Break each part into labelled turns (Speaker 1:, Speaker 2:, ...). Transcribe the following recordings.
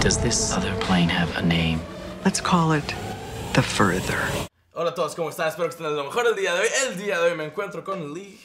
Speaker 1: Does this other plane have a name?
Speaker 2: Let's call it the Further.
Speaker 3: Hola a todos, ¿cómo están? Espero que estén lo mejor el día de hoy. El día de hoy me encuentro con Leigh.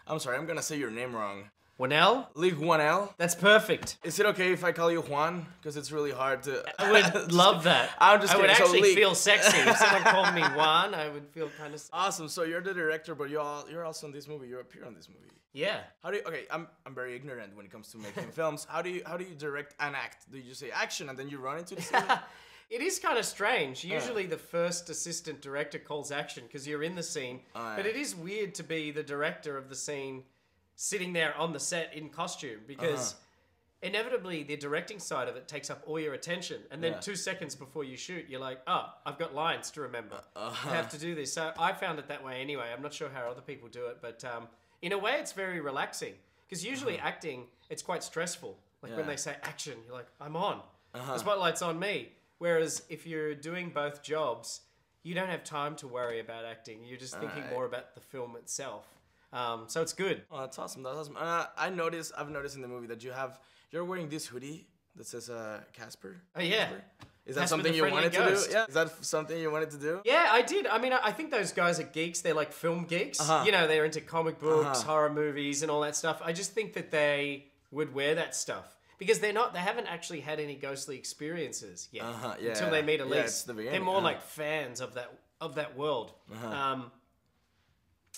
Speaker 3: I'm sorry, I'm gonna say your name wrong.
Speaker 4: Whannell?
Speaker 3: Leigh Whannell.
Speaker 4: That's perfect.
Speaker 3: Is it okay if I call you Juan? Because it's really hard to...
Speaker 4: I would love that.
Speaker 3: I'm just
Speaker 4: I would
Speaker 3: kidding.
Speaker 4: actually
Speaker 3: So, Leigh...
Speaker 4: feel sexy. If someone called me Juan, I would feel kind of...
Speaker 3: Awesome, so you're the director, but you're also in this movie. You appear on this movie.
Speaker 4: Yeah.
Speaker 3: How do you... Okay, I'm very ignorant when it comes to making films. How do you direct an act? Do you say action and then you run into the scene?
Speaker 4: It is kind of strange. Usually the first assistant director calls action because you're in the scene. But it is weird to be the director of the scene sitting there on the set in costume because inevitably the directing side of it takes up all your attention. And then 2 seconds before you shoot, you're like, oh, I've got lines to remember. I have to do this. So I found it that way anyway. I'm not sure how other people do it. But in a way, it's very relaxing. Because usually acting, it's quite stressful. Like when they say action, you're like, I'm on. The spotlight's on me. Whereas if you're doing both jobs, you don't have time to worry about acting. You're just thinking more about the film itself. So it's good.
Speaker 3: Oh, that's awesome. That's awesome. I've noticed in the movie that you're wearing this hoodie that says Casper.
Speaker 4: Oh yeah.
Speaker 3: Casper? Is that
Speaker 4: Casper
Speaker 3: something
Speaker 4: the
Speaker 3: you
Speaker 4: Friendly
Speaker 3: wanted
Speaker 4: Ghost.
Speaker 3: to do? Yeah. Is that something you wanted to do?
Speaker 4: Yeah, I did. I mean, I think those guys are geeks. They're like film geeks. You know, they're into comic books, horror movies, and all that stuff. I just think that they would wear that stuff because they haven't actually had any ghostly experiences yet until they meet Elise. They're more like fans of that world.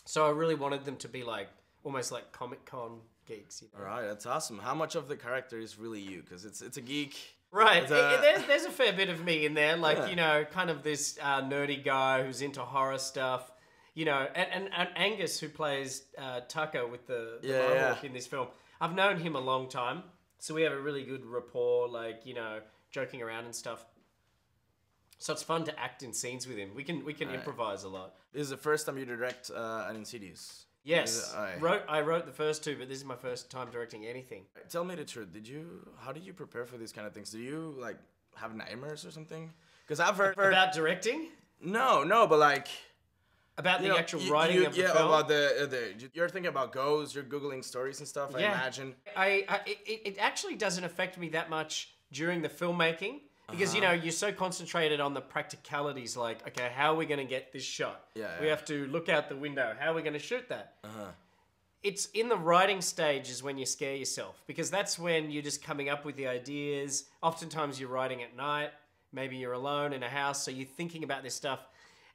Speaker 4: So I really wanted them to be like almost like Comic-Con geeks. You know?
Speaker 3: All right, that's awesome. How much of the character is really you? Because it's a geek.
Speaker 4: Right, there's a fair bit of me in there, like, you know, kind of this nerdy guy who's into horror stuff, you know, and Angus, who plays Tucker with the Mohawk in this film. I've known him a long time, so we have a really good rapport, like, you know, joking around and stuff. So it's fun to act in scenes with him. We can improvise a lot.
Speaker 3: This is the first time you direct an Insidious.
Speaker 4: Yes, I wrote the first two, but this is my first time directing anything.
Speaker 3: Tell me the truth. How did you prepare for these kind of things? Do you like have nightmares or something? Because I've heard
Speaker 4: about directing.
Speaker 3: No, but like
Speaker 4: about the actual writing of the film.
Speaker 3: About you're thinking about ghosts. You're googling stories and stuff. I imagine.
Speaker 4: It actually doesn't affect me that much during the filmmaking. Because, you know, you're so concentrated on the practicalities, like, okay, how are we going to get this shot? We have to look out the window. How are we going to shoot that? It's in the writing stage is when you scare yourself. Because that's when you're just coming up with the ideas. Oftentimes you're writing at night. Maybe you're alone in a house, so you're thinking about this stuff.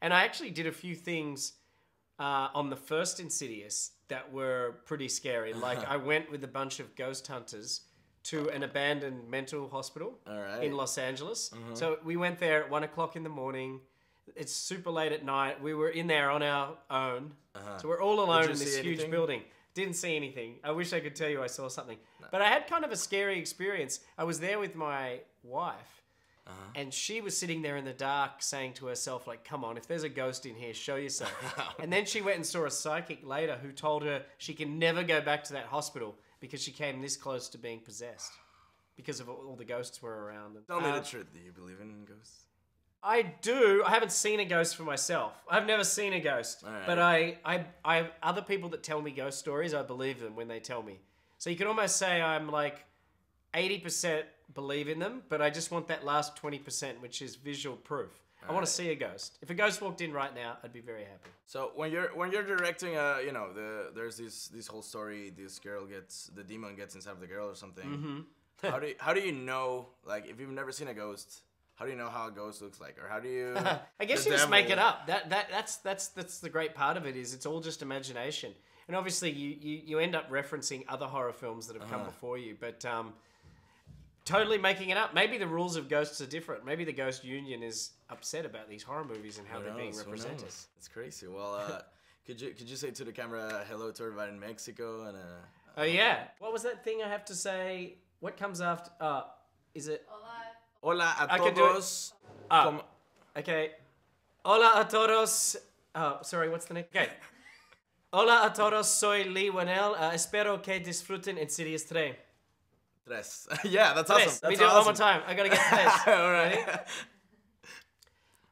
Speaker 4: And I actually did a few things on the first Insidious that were pretty scary. Like, I went with a bunch of ghost hunters to an abandoned mental hospital in Los Angeles. So we went there at 1 o'clock in the morning. It's super late at night. We were in there on our own. So we're all alone in this huge building. Didn't see anything. I wish I could tell you I saw something. No. But I had kind of a scary experience. I was there with my wife. And she was sitting there in the dark saying to herself, like, come on, if there's a ghost in here, show yourself. And then she went and saw a psychic later who told her she can never go back to that hospital because she came this close to being possessed because of all the ghosts were around.
Speaker 3: Tell me the truth. Do you believe in ghosts?
Speaker 4: I do. I haven't seen a ghost for myself. I've never seen a ghost. But I other people that tell me ghost stories, I believe them when they tell me. So you can almost say I'm like 80% believe in them, but I just want that last 20%, which is visual proof. I want to see a ghost. If a ghost walked in right now, I'd be very happy. So
Speaker 3: when you're directing, you know, there's this whole story. This girl the demon gets inside of the girl or something. How do you know, like, if you've never seen a ghost, how do you know how a ghost looks like, or how do you?
Speaker 4: I guess you just make it up. That's the great part of it is it's all just imagination, and obviously you end up referencing other horror films that have come before you, but totally making it up. Maybe the rules of ghosts are different. Maybe the Ghost Union is upset about these horror movies and how they're being represented.
Speaker 3: It's crazy. Well, could you say to the camera hello to everybody in Mexico and
Speaker 4: oh yeah, what was that thing I have to say? What comes after? Is it?
Speaker 3: Hola a todos.
Speaker 4: Okay. Hola a todos. Oh, sorry. What's the next? Okay. Hola a todos. Soy Leigh Whannell. Espero que disfruten Insidious 3.
Speaker 3: Tres. Yeah, that's awesome.
Speaker 4: Let me do it one more time. I gotta get tres.
Speaker 3: All right.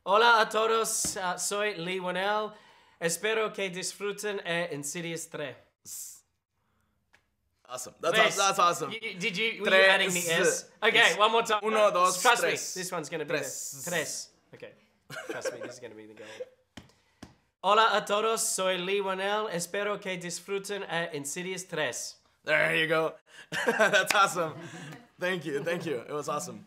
Speaker 4: Hola a todos. Soy Leigh Whannell. Espero que disfruten Insidious 3.
Speaker 3: Awesome. That's awesome.
Speaker 4: Were you adding the S? Okay, one more time.
Speaker 3: Uno, dos,
Speaker 4: Trust
Speaker 3: tres.
Speaker 4: me, this one's going to be tres. Okay, trust me, this is going to be the goal. Hola a todos, soy Leigh Whannell. Espero que disfruten a Insidious 3.
Speaker 3: There you go. That's awesome. Thank you. It was awesome.